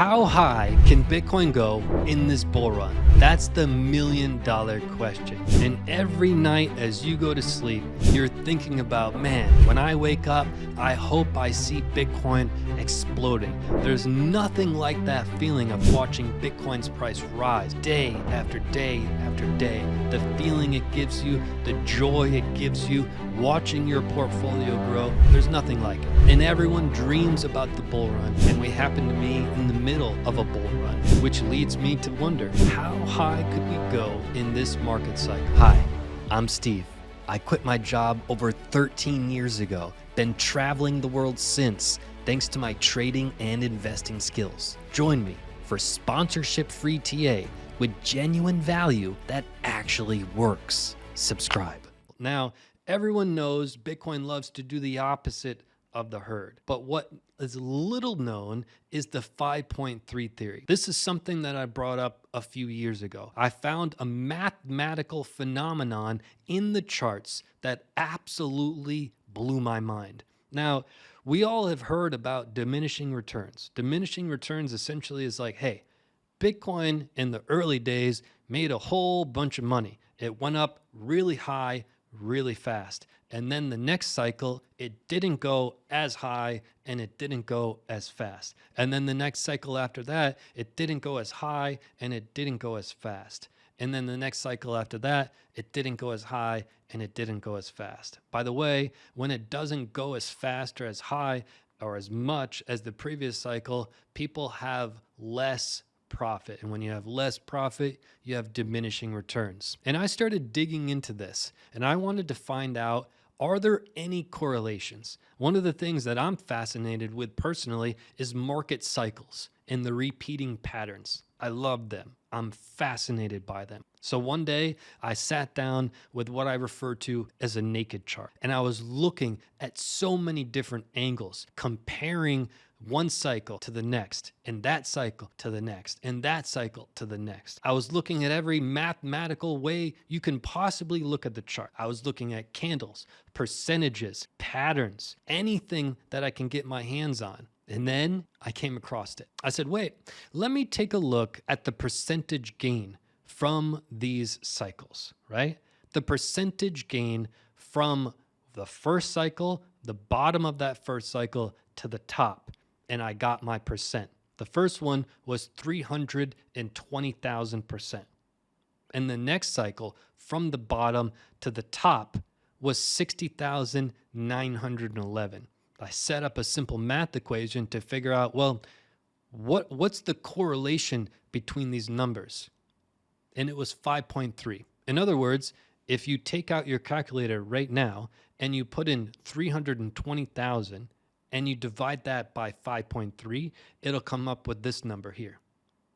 How high can Bitcoin go in this bull run? That's the million-dollar question. And every night as you go to sleep, you're thinking about, man, when I wake up, I hope I see Bitcoin exploding. There's nothing like that feeling of watching Bitcoin's price rise day after day after day. The feeling it gives you, the joy it gives you, watching your portfolio grow, there's nothing like it. And everyone dreams about the bull run, and we happen to be in the middle of a bull run, which leads me to wonder, how high could we go in this market cycle? Hi, I'm Steve. I quit my job over 13 years ago, been traveling the world since, thanks to my trading and investing skills. Join me for sponsorship-free TA with genuine value that actually works. Subscribe. Now, everyone knows Bitcoin loves to do the opposite of the herd. But what is little known is the 5.3 theory. This is something that I brought up a few years ago. I found a mathematical phenomenon in the charts that absolutely blew my mind. Now, we all have heard about diminishing returns. Diminishing returns essentially is like, hey, Bitcoin in the early days made a whole bunch of money. It went up really high, really fast. And then the next cycle, it didn't go as high and it didn't go as fast. And then the next cycle after that, it didn't go as high and it didn't go as fast. And then the next cycle after that, it didn't go as high and it didn't go as fast. By the way, when it doesn't go as fast or as high or as much as the previous cycle, people have less profit. And when you have less profit, you have diminishing returns. And I started digging into this and I wanted to find out, are there any correlations? One of the things that I'm fascinated with personally is market cycles and the repeating patterns. I love them. I'm fascinated by them. So one day I sat down with what I refer to as a naked chart, and I was looking at so many different angles, comparing one cycle to the next, and that cycle to the next, and that cycle to the next. I was looking at every mathematical way you can possibly look at the chart. I was looking at candles, percentages, patterns, anything that I can get my hands on. And then I came across it. I said, wait, let me take a look at the percentage gain from these cycles, right? The percentage gain from the first cycle, the bottom of that first cycle to the top. And I got my percent. The first one was 320,000%. And the next cycle from the bottom to the top was 60,911. I set up a simple math equation to figure out, well, what's the correlation between these numbers? And it was 5.3. In other words, if you take out your calculator right now and you put in 320,000 and you divide that by 5.3, it'll come up with this number here.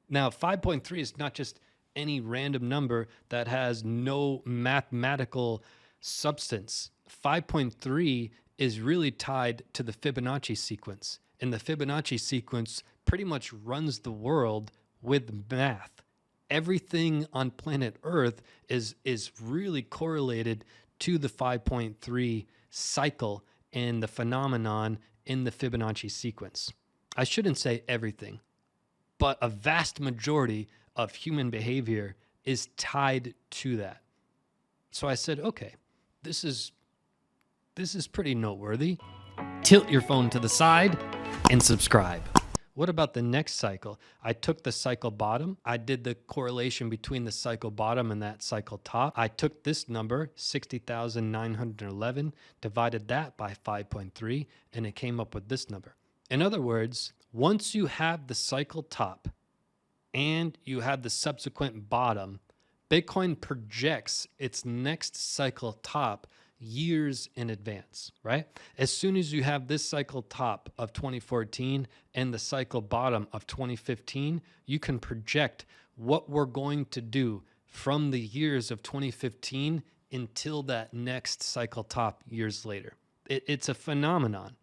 Now, 5.3 is not just any random number that has no mathematical substance. 5.3 is really tied to the Fibonacci sequence. And the Fibonacci sequence pretty much runs the world with math. Everything on planet Earth is really correlated to the 5.3 cycle and the phenomenon in the Fibonacci sequence. I shouldn't say everything, but a vast majority of human behavior is tied to that. So I said, okay, this is pretty noteworthy. Tilt your phone to the side and subscribe. What about the next cycle? I took the cycle bottom. I did the correlation between the cycle bottom and that cycle top. I took this number, 60,911, divided that by 5.3, and it came up with this number. In other words, once you have the cycle top and you have the subsequent bottom, Bitcoin projects its next cycle top years in advance, right? As soon as you have this cycle top of 2014 and the cycle bottom of 2015, you can project what we're going to do from the years of 2015 until that next cycle top years later. It's a phenomenon,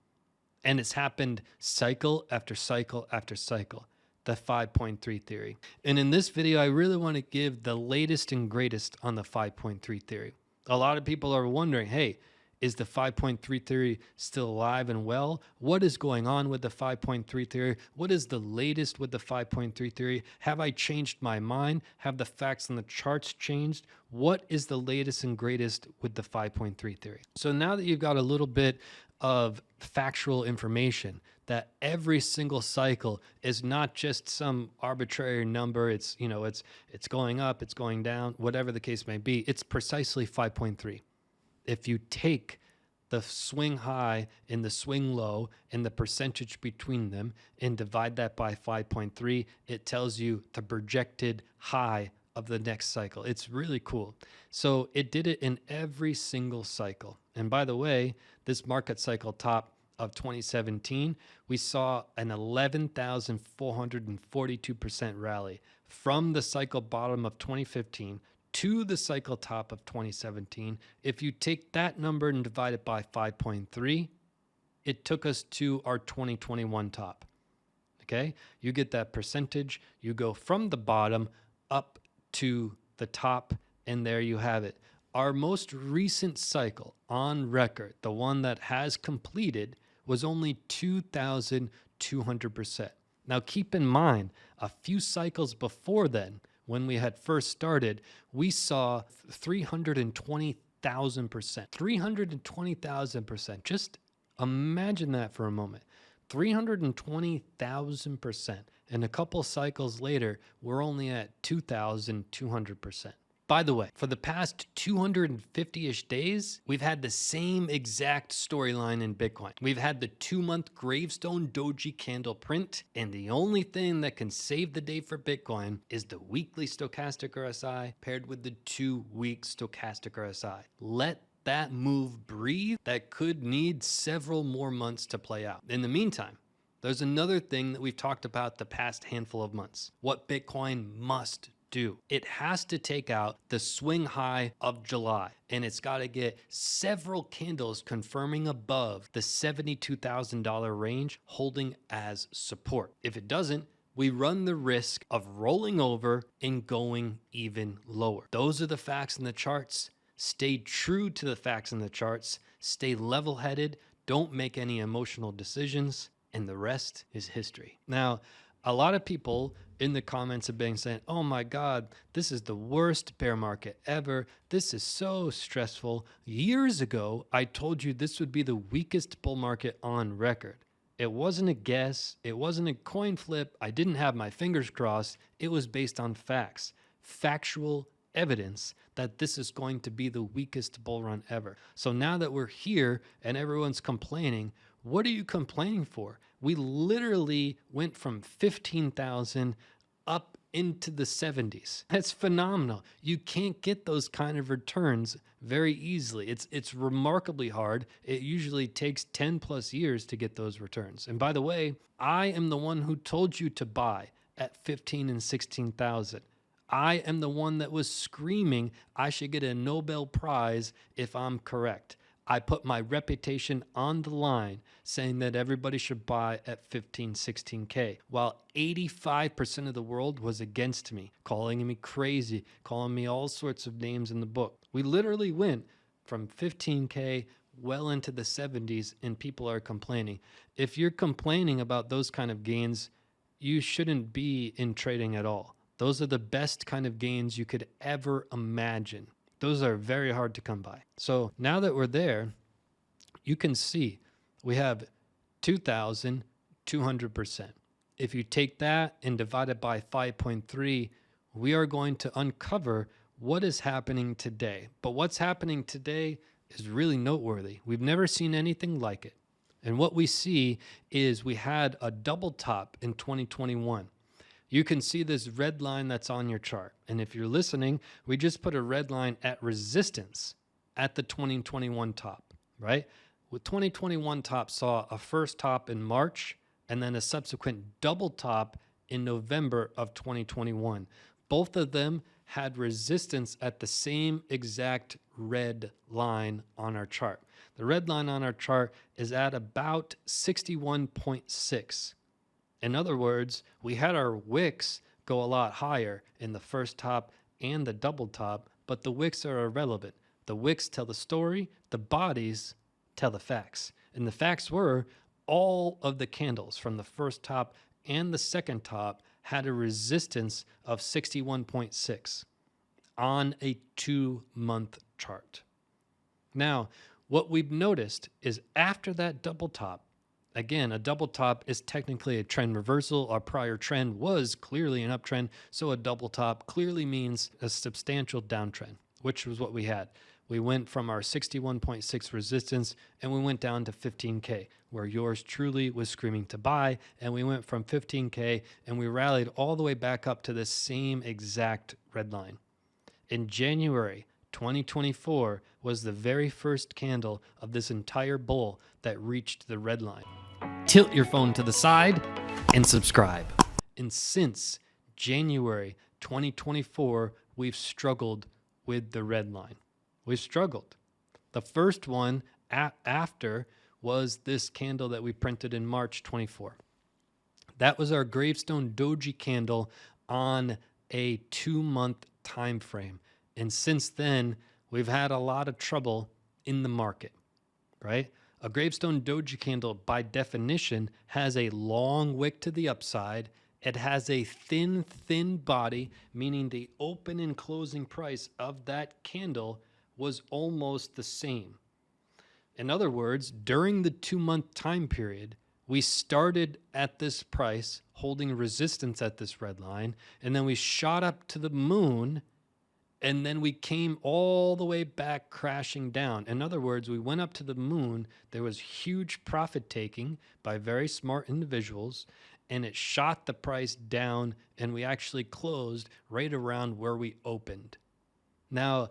and it's happened cycle after cycle after cycle. The 5.3 theory. And in this video, I really want to give the latest and greatest on the 5.3 theory. A lot of people are wondering, hey, Is the 5.3 theory still alive and well? What is going on with the 5.3 theory? What is the latest with the 5.3 theory? Have I changed my mind? Have the facts and the charts changed? What is the latest and greatest with the 5.3 theory? So now that you've got a little bit of factual information that every single cycle is not just some arbitrary number, it's going up, it's going down, whatever the case may be, it's precisely 5.3. If you take the swing high and the swing low and the percentage between them and divide that by 5.3, it tells you the projected high of the next cycle. It's really cool. So it did it in every single cycle. And by the way, this market cycle top of 2017, we saw an 11,442% rally from the cycle bottom of 2015 to the cycle top of 2017. If you take that number and divide it by 5.3, it took us to our 2021 top. Okay, you get that percentage. You go from the bottom up to the top, and there you have it. Our most recent cycle on record, the one that has completed, was only 2,200%. Now keep in mind, a few cycles before then, when we had first started, we saw 320,000%. 320,000%. Just imagine that for a moment. 320,000%. And a couple cycles later, we're only at 2,200%. By the way, for the past 250-ish days, we've had the same exact storyline in Bitcoin. We've had the 2-month Gravestone Doji candle print, and the only thing that can save the day for Bitcoin is the weekly stochastic RSI paired with the 2-week stochastic RSI. Let that move breathe. That could need several more months to play out. In the meantime, there's another thing that we've talked about the past handful of months. What Bitcoin must do. It has to take out the swing high of July, and it's got to get several candles confirming above the $72,000 range, holding as support. If it doesn't, we run the risk of rolling over and going even lower. Those are the facts in the charts. Stay true to the facts in the charts. Stay level-headed. Don't make any emotional decisions, and the rest is history. Now, a lot of people in the comments have been saying, oh my God, this is the worst bear market ever. This is so stressful. Years ago, I told you this would be the weakest bull market on record. It wasn't a guess. It wasn't a coin flip. I didn't have my fingers crossed. It was based on facts, factual evidence that this is going to be the weakest bull run ever. So now that we're here and everyone's complaining, what are you complaining for? We literally went from 15,000 up into the 70s. That's phenomenal. You can't get those kind of returns very easily. It's remarkably hard. It usually takes 10 plus years to get those returns. And by the way, I am the one who told you to buy at 15 and 16,000. I am the one that was screaming I should get a Nobel Prize if I'm correct. I put my reputation on the line saying that everybody should buy at 15, 16K, while 85% of the world was against me, calling me crazy, calling me all sorts of names in the book. We literally went from 15K well into the 70s, and people are complaining. If you're complaining about those kind of gains, you shouldn't be in trading at all. Those are the best kind of gains you could ever imagine. Those are very hard to come by. So now that we're there, you can see we have 2,200%. If you take that and divide it by 5.3, we are going to uncover what is happening today. But what's happening today is really noteworthy. We've never seen anything like it. And what we see is we had a double top in 2021. You can see this red line that's on your chart. And if you're listening, we just put a red line at resistance at the 2021 top, right? With 2021 top saw a first top in March and then a subsequent double top in November of 2021. Both of them had resistance at the same exact red line on our chart. The red line on our chart is at about 61.6. In other words, we had our wicks go a lot higher in the first top and the double top, but the wicks are irrelevant. The wicks tell the story, the bodies tell the facts. And the facts were all of the candles from the first top and the second top had a resistance of 61.6 on a 2-month chart. Now, what we've noticed is after that double top, again, a double top is technically a trend reversal. Our prior trend was clearly an uptrend, so a double top clearly means a substantial downtrend, which was what we had. We went from our 61.6 resistance and we went down to 15K, where yours truly was screaming to buy. And we went from 15K and we rallied all the way back up to the same exact red line. In January 2024 was the very first candle of this entire bull that reached the red line. Tilt your phone to the side and subscribe. And since January 2024, we've struggled with the red line. We've struggled. The first one after was this candle that we printed in March 24. That was our Gravestone Doji candle on a 2-month time frame. And since then, we've had a lot of trouble in the market, right? A Gravestone Doji candle, by definition, has a long wick to the upside. It has a thin body, meaning the open and closing price of that candle was almost the same. In other words, during the 2-month time period, we started at this price, holding resistance at this red line, and then we shot up to the moon, and then we came all the way back crashing down. In other words, we went up to the moon, there was huge profit taking by very smart individuals, and it shot the price down, and we actually closed right around where we opened. Now,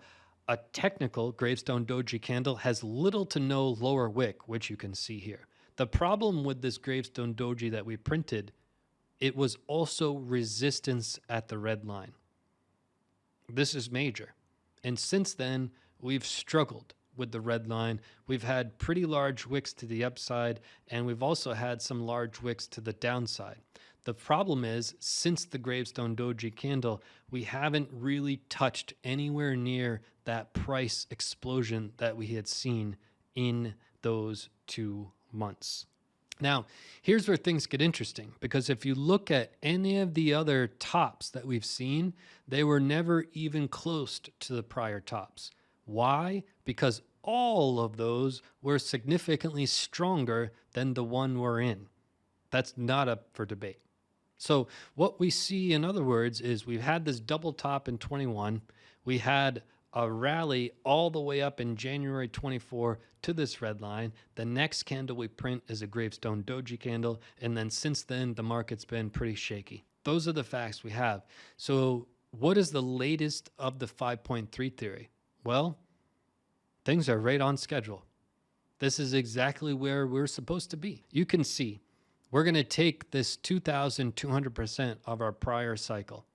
a technical Gravestone Doji candle has little to no lower wick, which you can see here. The problem with this Gravestone Doji that we printed, it was also resistance at the red line. This is major. And since then, we've struggled with the red line. We've had pretty large wicks to the upside, and we've also had some large wicks to the downside. The problem is, since the Gravestone Doji candle, we haven't really touched anywhere near that price explosion that we had seen in those 2 months. Now, here's where things get interesting, because if you look at any of the other tops that we've seen, they were never even close to the prior tops. Why? Because all of those were significantly stronger than the one we're in. That's not up for debate. So what we see, in other words, is we've had this double top in 21. We had a rally all the way up in January 24 to this red line. The next candle we print is a Gravestone Doji candle. And then since then, the market's been pretty shaky. Those are the facts we have. So what is the latest of the 5.3 theory? Well, things are right on schedule. This is exactly where we're supposed to be. You can see we're going to take this 2,200% of our prior cycle,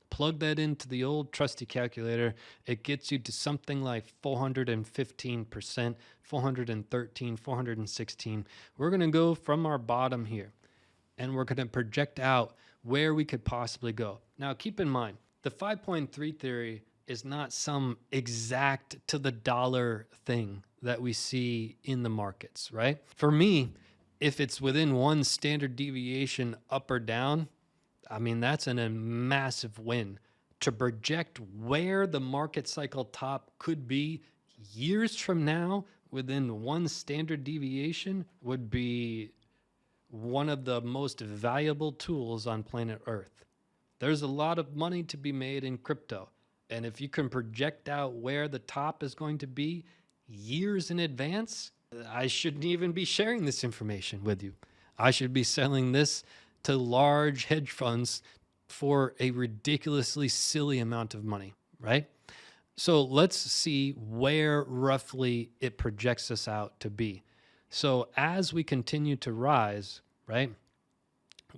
plug that into the old trusty calculator. It gets you to something like 415%, 413, 416. We're going to go from our bottom here, and we're going to project out where we could possibly go. Now, keep in mind, the 5.3 theory is not some exact to the dollar thing that we see in the markets, right? For me, if it's within one standard deviation up or down, I mean, that's a massive win. To project where the market cycle top could be years from now within one standard deviation would be one of the most valuable tools on planet Earth. There's a lot of money to be made in crypto. And if you can project out where the top is going to be years in advance, I shouldn't even be sharing this information with you. I should be selling this to large hedge funds for a ridiculously silly amount of money, right? So let's see where roughly it projects us out to be. So as we continue to rise, right,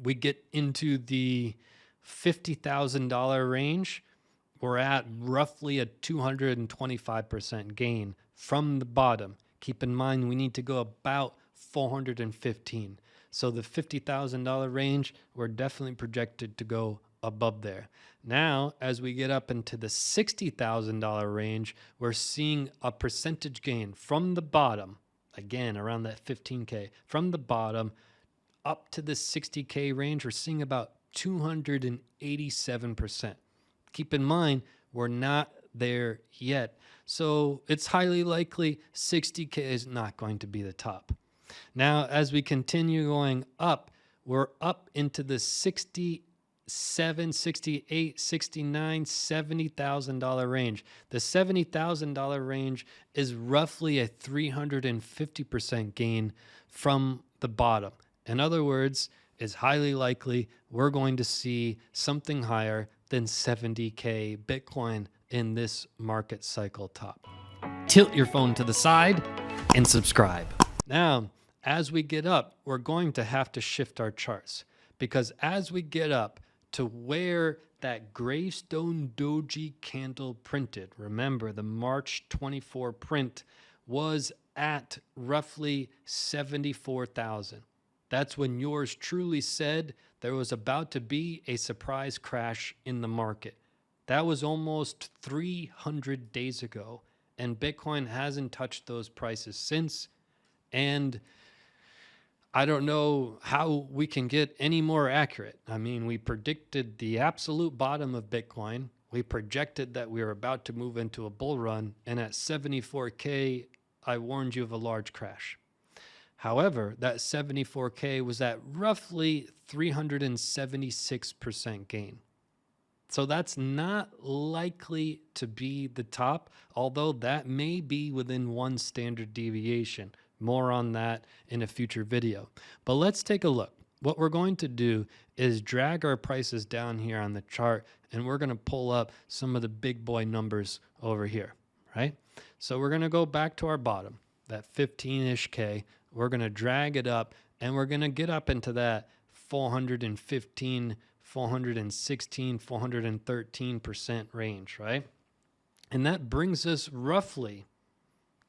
we get into the $50,000 range. We're at roughly a 225% gain from the bottom. Keep in mind, we need to go about 415. So the $50,000 range, we're definitely projected to go above there. Now, as we get up into the $60,000 range, we're seeing a percentage gain from the bottom, again, around that 15K, from the bottom up to the 60K range, we're seeing about 287%. Keep in mind, we're not there yet. So it's highly likely 60K is not going to be the top. Now, as we continue going up, we're up into the $67, $68, $69, $70,000 range. The $70,000 range is roughly a 350% gain from the bottom. In other words, it's highly likely we're going to see something higher than 70K Bitcoin in this market cycle top. Tilt your phone to the side and subscribe. Now, as we get up, we're going to have to shift our charts, because as we get up to where that Gravestone Doji candle printed, remember the March 24 print was at roughly 74,000. That's when yours truly said there was about to be a surprise crash in the market. That was almost 300 days ago, and Bitcoin hasn't touched those prices since. And I don't know how we can get any more accurate. I mean, we predicted the absolute bottom of Bitcoin. We projected that we were about to move into a bull run, and at 74K, I warned you of a large crash. However, that 74K was at roughly 376% gain. So that's not likely to be the top, although that may be within one standard deviation. More on that in a future video. But let's take a look. What we're going to do is drag our prices down here on the chart, and we're going to pull up some of the big boy numbers over here, right? So we're going to go back to our bottom, that 15-ish K. We're going to drag it up, and we're going to get up into that 415, 416, 413% range, right? And that brings us roughly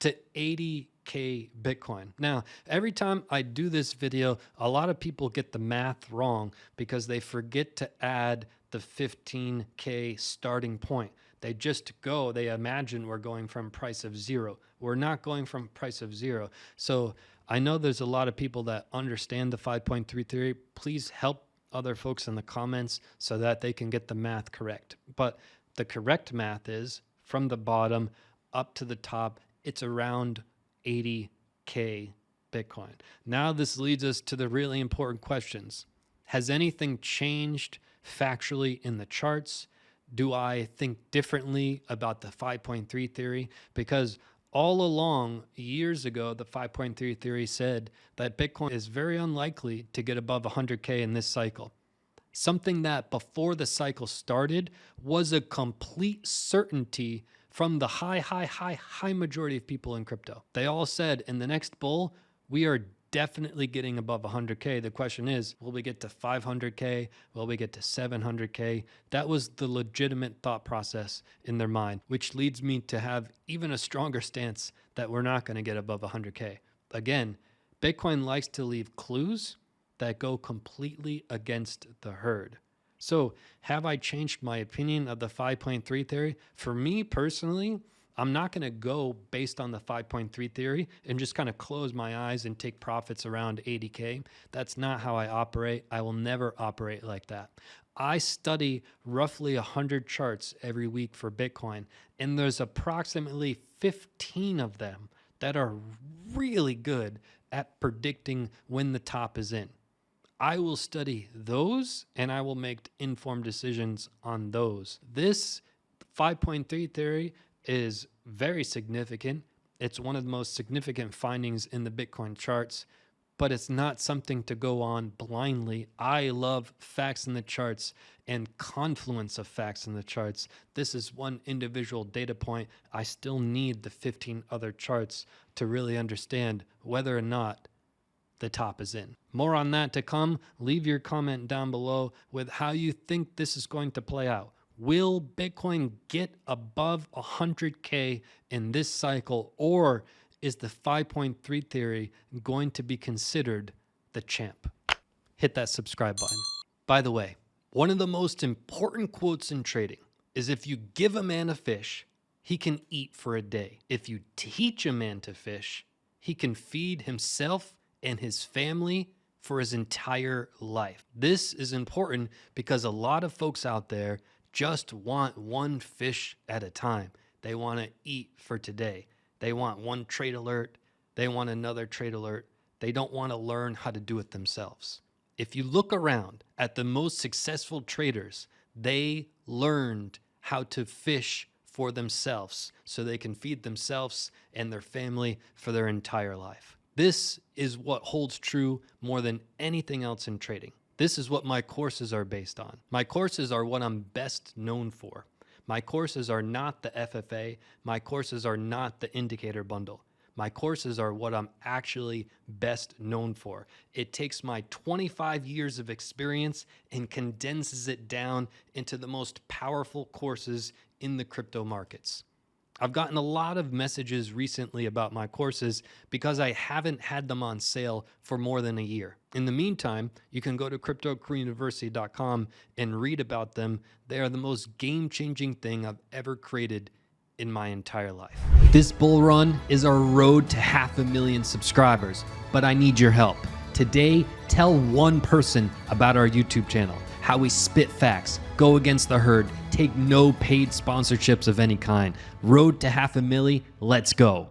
to 80K Bitcoin. Now, every time I do this video, a lot of people get the math wrong because they forget to add the 15K starting point. They just go, they imagine we're going from price of zero. We're not going from price of zero. So I know there's a lot of people that understand the 5.3 theory. Please help other folks in the comments so that they can get the math correct. But the correct math is from the bottom up to the top, it's around 80K Bitcoin. Now this leads us to the really important questions. Has anything changed factually in the charts? Do I think differently about the 5.3 theory? Because all along, years ago, the 5.3 theory said that Bitcoin is very unlikely to get above 100K in this cycle. Something that before the cycle started was a complete certainty from the high majority of people in crypto. They all said in the next bull, we are definitely getting above 100K. The question is, will we get to 500K? Will we get to 700K? That was the legitimate thought process in their mind, which leads me to have even a stronger stance that we're not going to get above 100K. Again, Bitcoin likes to leave clues that go completely against the herd. So have I changed my opinion of the 5.3 theory? For me personally, I'm not going to go based on the 5.3 theory and just kind of close my eyes and take profits around 80K. That's not how I operate. I will never operate like that. I study roughly 100 charts every week for Bitcoin, and there's approximately 15 of them that are really good at predicting when the top is in. I will study those and I will make informed decisions on those. This 5.3 theory is very significant. It's one of the most significant findings in the Bitcoin charts, but it's not something to go on blindly. I love facts in the charts and confluence of facts in the charts. This is one individual data point. I still need the 15 other charts to really understand whether or not the top is in. More on that to come. Leave your comment down below with how you think this is going to play out. Will Bitcoin get above 100K in this cycle, or is the 5.3 theory going to be considered the champ? Hit that subscribe button. By the way, One of the most important quotes in trading is if you give a man a fish, he can eat for a day. If you teach a man to fish, he can feed himself and his family for his entire life. This is important because a lot of folks out there just want one fish at a time. They want to eat for today. They want one trade alert. They want another trade alert. They don't want to learn how to do it themselves. If you look around at the most successful traders, they learned how to fish for themselves so they can feed themselves and their family for their entire life. This is what holds true more than anything else in trading. This is what my courses are based on. My courses are what I'm best known for. My courses are not the FFA. My courses are not the indicator bundle. My courses are what I'm actually best known for. It takes my 25 years of experience and condenses it down into the most powerful courses in the crypto markets. I've gotten a lot of messages recently about my courses because I haven't had them on sale for more than a year. In the meantime, you can go to cryptocareeruniversity.com and read about them. They are the most game-changing thing I've ever created in my entire life. This bull run is our road to 500,000 subscribers, but I need your help. Today, tell one person about our YouTube channel, how we spit facts, go against the herd, take no paid sponsorships of any kind. Road to 500,000, let's go.